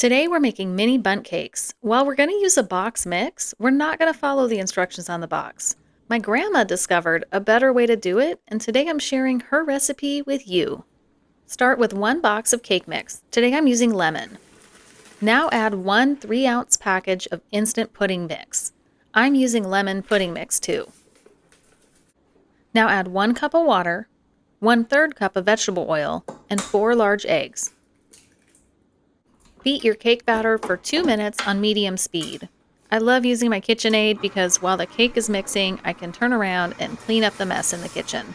Today we're making mini bundt cakes. While we're going to use a box mix, we're not going to follow the instructions on the box. My grandma discovered a better way to do it, and today I'm sharing her recipe with you. Start with 1 box of cake mix. Today I'm using lemon. Now add 1 3-ounce package of instant pudding mix. I'm using lemon pudding mix too. Now add 1 cup of water, 1/3 cup of vegetable oil, and 4 large eggs. Beat your cake batter for 2 minutes on medium speed. I love using my KitchenAid because while the cake is mixing, I can turn around and clean up the mess in the kitchen.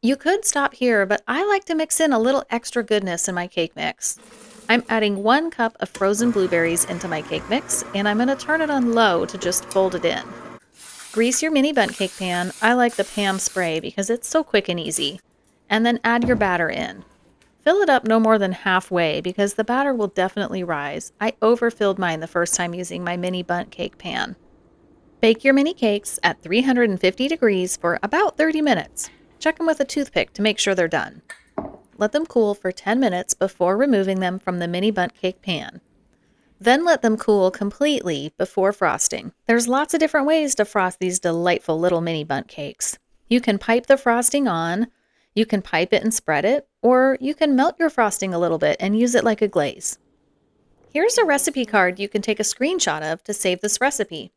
You could stop here, but I like to mix in a little extra goodness in my cake mix. I'm adding 1 cup of frozen blueberries into my cake mix, and I'm going to turn it on low to just fold it in. Grease your mini bundt cake pan. I like the Pam spray because it's so quick and easy. And then add your batter in. Fill it up no more than halfway because the batter will definitely rise. I overfilled mine the first time using my mini bundt cake pan. Bake your mini cakes at 350 degrees for about 30 minutes. Check them with a toothpick to make sure they're done. Let them cool for 10 minutes before removing them from the mini bundt cake pan. Then let them cool completely before frosting. There's lots of different ways to frost these delightful little mini bundt cakes. You can pipe the frosting on, you can pipe it and spread it, or you can melt your frosting a little bit and use it like a glaze. Here's a recipe card you can take a screenshot of to save this recipe.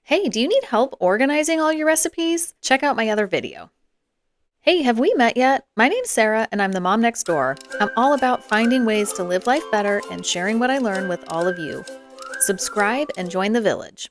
Hey, do you need help organizing all your recipes? Check out my other video. Hey, have we met yet? My name's Sara and I'm the mom next door. I'm all about finding ways to live life better and sharing what I learn with all of you. Subscribe and join the village.